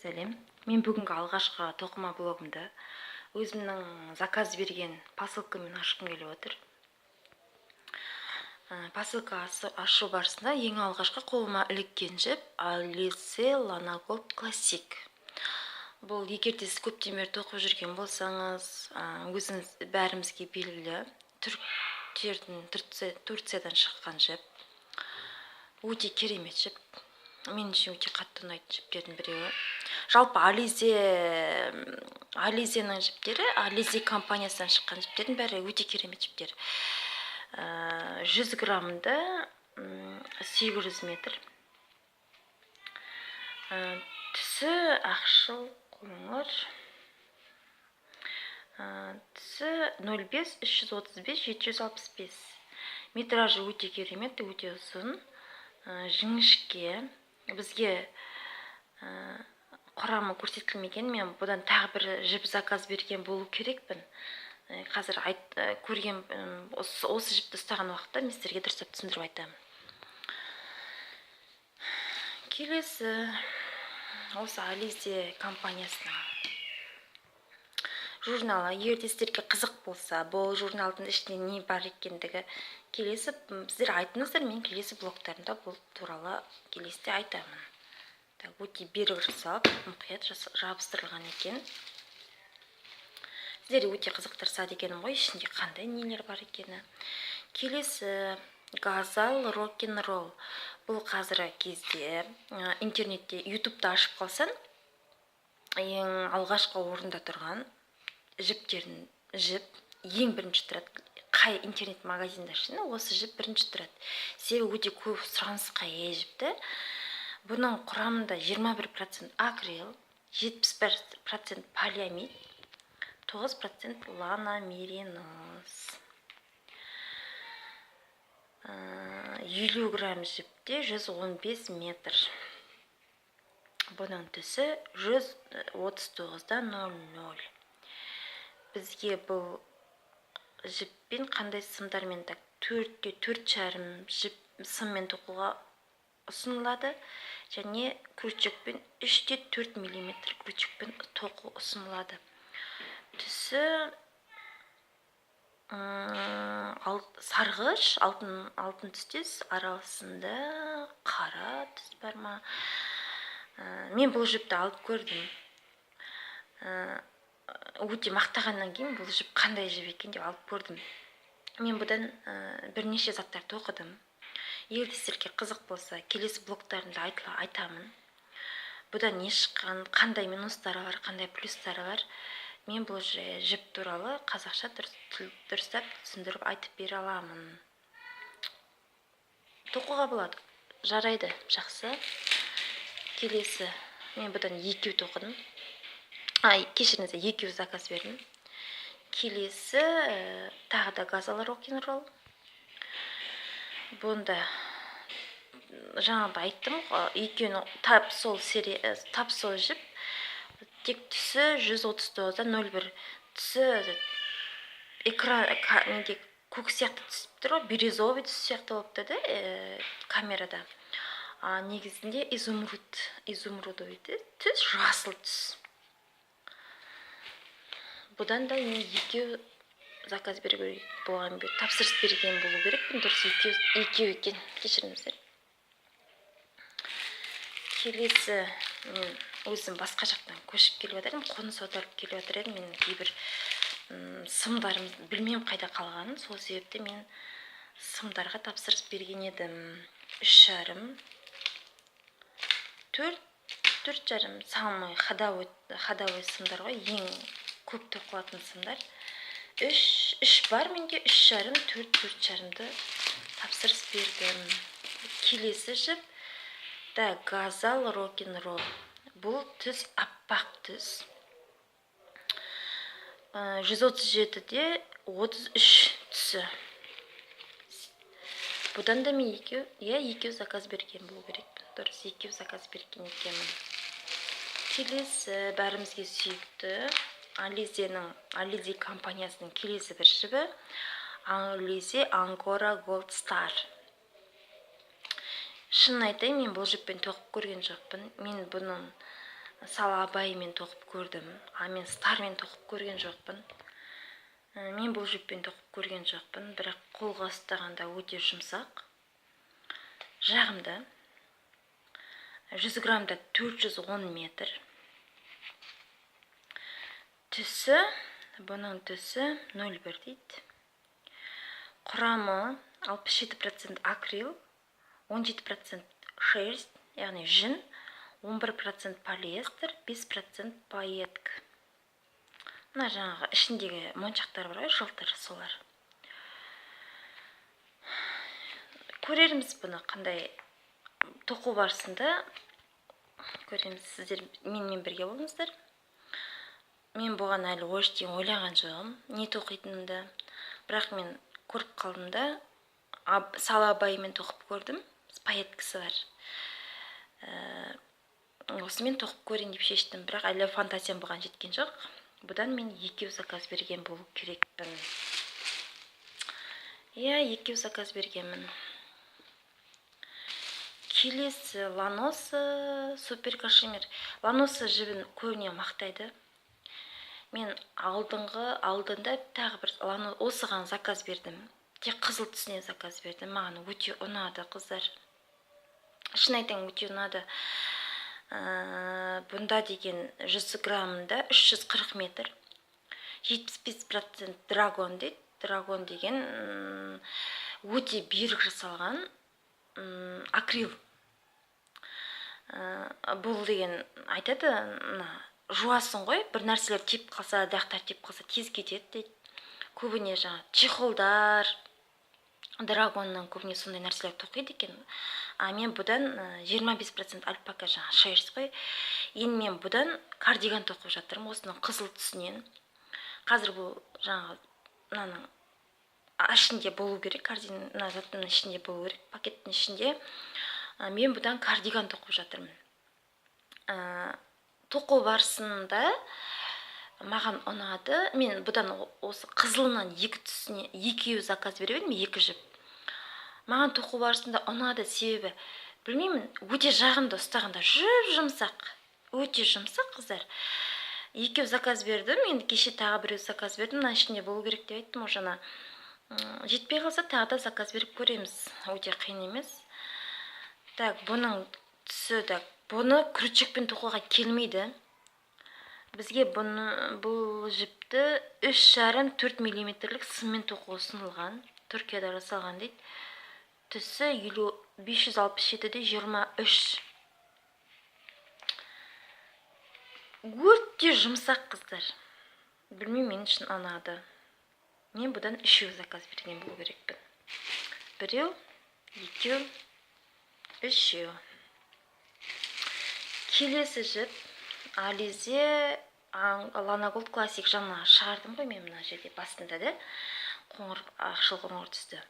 Сәлем. Мен бүгінгі алғашқы тоқыма блогымды өзімнің заказ берген посылкамен ашқым келіп отыр. Посылка ашу барысында ең алғашқы қолыма іліккен жіп Alize Lanagold Classic. Бұл егерде сіз көптен бері тоқып жүрген болсаңыз, өзіңіз бәрімізге белгілі Турциядан шыққан жіп. Өте керемет жіп. Мен үшін өте қатты ұнайтын жіптердің біреуі. Жалпы Alize'нің жіптері, Alize компаниясынан шыққан жіптердің бәрі өте керемет жіптер. 100 граммды 800 метр. Түсі ақшыл қоңыр. Түсі 05 335 765. Метражы өте керемет, өте ұзын. Жіңішке. Бізге құрамы көрсетілмеген, мен бұдан тағы бір жіп заказ берген болу керекпін. Қазір көрген осы жіпті ұстаған уақытта мен сіздерге дұрыстап түсіндіріп айтамын. Келесі осы Alize компаниясының журналы. Егер сіздерге қызық болса, бұл журналдың ішінде не бар екендігі келесі сіздер айтыңыздар, мен келесі блогтарымда бұл туралы келесіде айтамын. Өте берік жасалып, мұқият жабыстырылған екен. Сіздер өте қызықтырса дегенім ғой, ішінде қандай нелер бар екені. Келесі Gazal Rock'n'Roll. Бұл қазіргі кезде интернетте, ютубта ашып қалсан, ең алғашқы орында тұрған жіп ең бірінші тұрады. Қай интернет магазинда ішінде осы жіп бірінші тұрады. Себебі өте көп сұранысқа ие жіпті. Бұның құрамында 21% акрил, 70% полиамид, 9% ланомериноз. 50 грамм жіпте 115 метр. Бұның түсі 139.00. Бізге бұл жіппен қандай сымдармен 4,5 жіп сыммен тоқуға ұсынылады, және крючокпен 3,4 мм крючокпен тоқу ұсынылады. Түсі сарғыш, алтын түстес, арасында қара түс бар ма? Мен бұл жіпті алып көрдім. Өте мақтағаннан кейін бұл жіп қандай жіп екен деп алып көрдім. Мен бұдан бірнеше заттар тоқыдым. Егер сіздерге қызық болса, келесі блогтарымда айтамын. Бұдан не шыққан, қандай минустары бар, қандай плюстары бар. Мен бұл жіп туралы қазақша дұрыстап түсіндіріп айтып бере аламын. Тоқуға болады. Жарайды, жақсы. Келесі, мен бұдан екеу тоқыдым. Кешіріңіз, екеу заказ бердім. Келесі тағы да Gazal Rock'n'Roll. Бұнда жаңағыда айттым, екеуінің тап сол жіп, тек түсі 139.01. Түсі экран көк сияқты түсіп тұр, бирюзовый түс сияқты болып тұрды камерада. Негізінде изумрудовый түс, жасыл түс. Бұдан да мен екеу заказ берген болған бер, тапсырыс берген болу керекпін, дұрыс екеу екен, кешіріңіздер. Келесі мен өзім басқа жақтан көшіп келіп жатырмын, қоныс аударып келіп жатыр едім. Мен кейбір сымдарым білмем қайда қалғанын, сол себепті мен сымдарға тапсырыс берген едім. 3,5, 4,5 самый ходовой сымдар ғой, ең көп тоқылатын сымдар. 3 бар менде, 3,5, 4,5-ді тапсырыс бердім. Келесі жіп Gazal Rock'n'Roll. Бұл түс аппақ түс. 137-де 33 түсі. Бұдан да мен екеу заказ берген болу керек. Дұрыс, екеу заказ берген екенмін. Келесі бәрімізге сүйікті Alize компаниясының келесі бір жібі Alize Angora Gold Star. Шын айтайын, мен бұл жіппен тоқып көрген жоқпын. Мен бұның сала абаймен тоқып көрдім. Мен стармен тоқып көрген жоқпын. Мен бұл жіппен тоқып көрген жоқпын, бірақ қолға ұстағанда өте жұмсақ. Жағымды. 100 граммда 410 метр. Түсі, бұның түсі 01 дейді. Құрамы 67% акрил, 17% шерсть, яғни жүн, 11% полиэстер, 5% пайетк. Мына жаңағы ішіндегі моншақтар бар ғой, жылтыр солар. Көрерміз бұны қандай тоқу барысында. Көреміз, сіздер менімен бірге болыңыздар. Мен бұған әлі ештеңе ойлаған жоғым, не тоқитынымды. Бірақ мен көріп қалдым да, сала абаймен тоқып көрдім. Пайеткісі бар. Осымен тоқып көрейін деп шештім, бірақ әлі фантазиям бұған жеткен жоқ. Бұдан мен екеу заказ берген болу керекпін. Екеу заказ бергенмін. Келесі ланосы супер кашемир. Ланосы жібін көбіне мақтайды. Мен алдында тағы бір осыған заказ бердім. Тек қызыл түсіне заказ бердім. Маған өте ұнады, қыздар. Шын айтайын, өте ұнады. Бұнда деген 100 граммында 340 метр. 75% драгон дейді. Драгон деген өте берік жасалған акрил. Бұл деген айтады, жуасың ғой, бір нәрселер тиіп қалса, дақтар тиіп қалса тез кетеді дейді. Көбіне жаңа чехолдар, драгоннан көбіне сондай нәрселер тоқиды екен. Мен бұдан 25% альпака жаңа шерсть қой. Енді мен бұдан кардиган тоқып жатырмын, осының қызыл түсінен. Қазір бұл жаңа мынаның ішінде болу керек, кардиган заттың ішінде болу керек, пакеттің ішінде. Мен бұдан кардиган тоқып жатырмын. Тоқу барысында маған ұнады. Мен бұдан осы қызылынан екеу заказ беріп едім, 2 жіп. Маған тоқу барысында ұнады, себебі білмеймін, өте жағымды ұстағанда жұмсақ. Өте жұмсақ, қыздар. 2 заказ бердім, енді кеше тағы біреу заказ бердім, мына ішінде болу керек деп айттым. Жаңа жетпей қалса тағы да заказ беріп көреміз. Өте қиын емес. Так, бұның түсі, бұны крючокпен тоқуға келмейді. Бізге бұл жіпті 3,5-4 мм сыммен тоқу ұсынылған. Түркияда жасалған дейді. Түсі 567-де 23. Өте жұмсақ, қыздар. Білмеймін, мен үшін ұнады. Мен бұдан 3 заказ берген болу керекпін. 1, 2, 3. Келесі жіп Ализе Lana Gold Classic жаңа шығардым ғой мен мына жерде басында да. Ақшыл қоңыр түсті.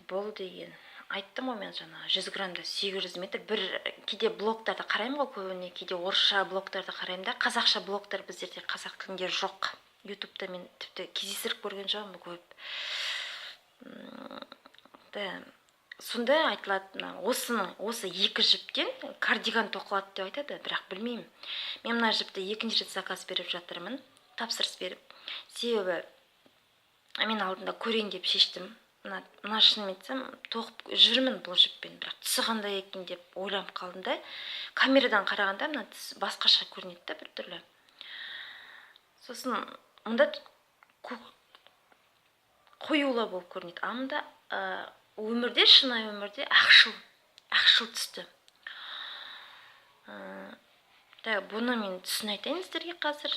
Бұл деген айттым ғой мен жаңа 100 граммда 800 метр. Бір кейде блоктарды қараймын ғой көбіне, кейде орысша блоктарды қараймын да. Қазақша блоктар біздерде қазақ тілінде жоқ. Ютубта мен тіпті кездестіріп көрген жоқпын көп. Сонда айтылады, осы 2 жіптен кардиган тоқылады деп айтады, бірақ білмеймін. Мен мына жіпті 2-ші рет заказ беріп жатырмын, тапсырыс беріп. Себебі мен алдында көрейін деп шештім. Мына шынымен айтсам, тоқып жүрмін бұл жіппен, бірақ түсі қандай екен деп ойланып қалдым да. Камерадан қарағанда мына түс басқаша көрінеді бір түрлі. Сосын мұнда қоюлы болып көрінеді. Мұнда өмірде, шынайы өмірде ақшыл түсті. Бұны мен түсін айтайын сіздерге қазір.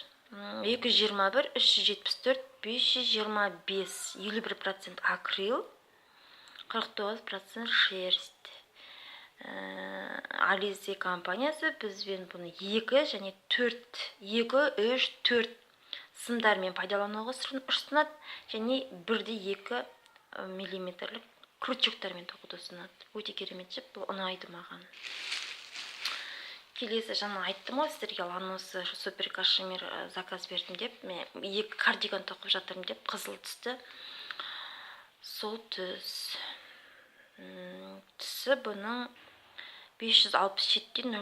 221, 374, 525, 51% акрил, 49% шерсть. Ализе компаниясы бізбен бұны 2 және 4, 2, 3, 4 сымдармен пайдалануға ұсынады, және 1-2 миллиметрлік крючоктармен тоқуды ұсынады. Өте керемет жіп, бұл ұнайды маған. Келесі жаңа айттым ғой сіздерге, ланосы супер кашемир заказ бердім деп, мен 2 кардиган тоқып жатырмын деп, қызыл түсті. Сол түсі бұның 567-09.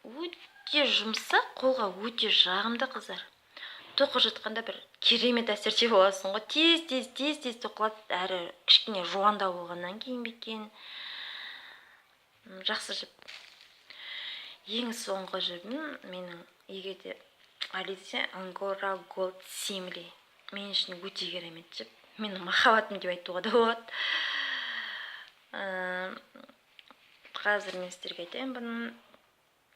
Өте жұмсақ, қолға өте жағымды қыздар. Тоқып жатқанда бір керемет әсерде боласың ғой. Тез тоқылады, әрі кішкене жуандау болғаннан кейін бекен. Жақсы жіп. Ең соңғы жібім менің егерде Ализе Ангора Голд Симли. Мен үшін өте керемет жіп. Менің махаббатым деп айтуға да болады. Қазір мен сіздерге айтайын, бұның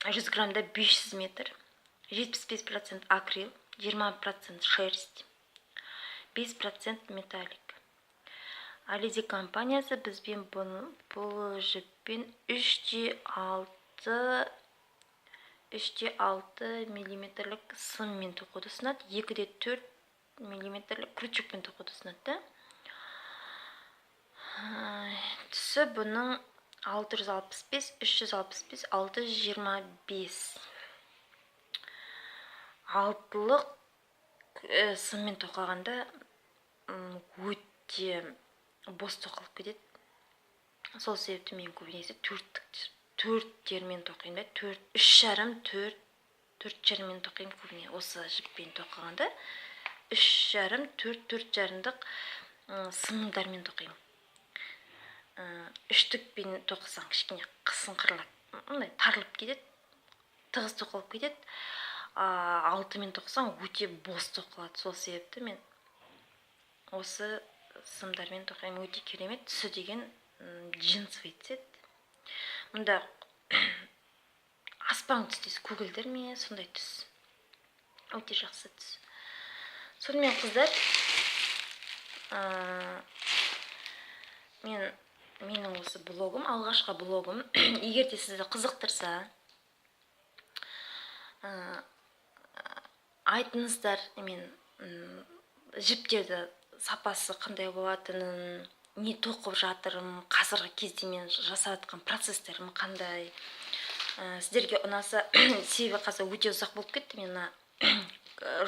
100 граммда 500 метр, 75% акрил, 20% шерсть, 5% металлик. Ализе компаниясы бізбен бұл жіппен 3,6 миллиметрлік сыммен тоқуды ұсынады, 2,4 миллиметрлік крючокпен тоқуды ұсынады. Түсі бұның 665, 365, 625. Алтылық сыммен тоқығанда өте бос тоқылып кетеді. Сол себепті мен көбінесе 4-термен тоқиын ба, 3,5-4,5-мен тоқиын көбіне. Осы жіппен тоқығанда 3,5-4,5-дық сымдармен тоқиын. Үштікпен тоқысаң кішкене қысыңқырлап, тарылып кетеді, тығыз тоқылып кетеді. 6-мен тоқысаң өте бос тоқылады. Сол себепті мен осы сымдармен тоқиын. Өте керемет. Түсі деген джинсовый цвет. Мұнда аспан түстес, көгілдір ме, сондай түс. Өте жақсы түс. Сонымен қыздар, менің осы блогым, алғашқы блогым, егер де сізді қызықтырса, айтыңыздар, мен жіптерді сапасы қандай болатынын, не тоқып жатырым, қазіргі кезде мен жасап жатқан процесстерім қандай. Сіздерге ұнаса, себебі қазір өте ұзақ болып кетті, мен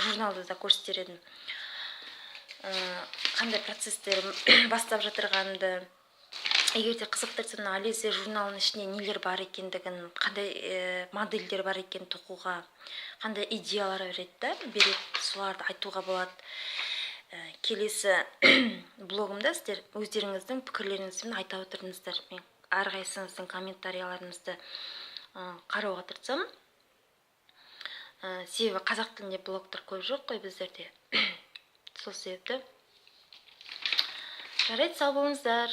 журналды да көрсетер едім. Қандай процесстерім бастап жатырғанды, егер де қызықтырса, Ализе журналының ішінде нелер бар екендігін, қандай модельдер бар екен тоқуға, қандай идеялар береді, соларды айтуға болады. Келесі блогымда сіздер өздеріңіздің пікірлеріңізбен айта отырыңыздар. Мен әрқайсыңыздың комментарияларыңызды қарауға тырысам. Себебі қазақ тілінде блогтар көп жоқ қой біздерде. Сол себепті. Жарайды, сау болыңыздар.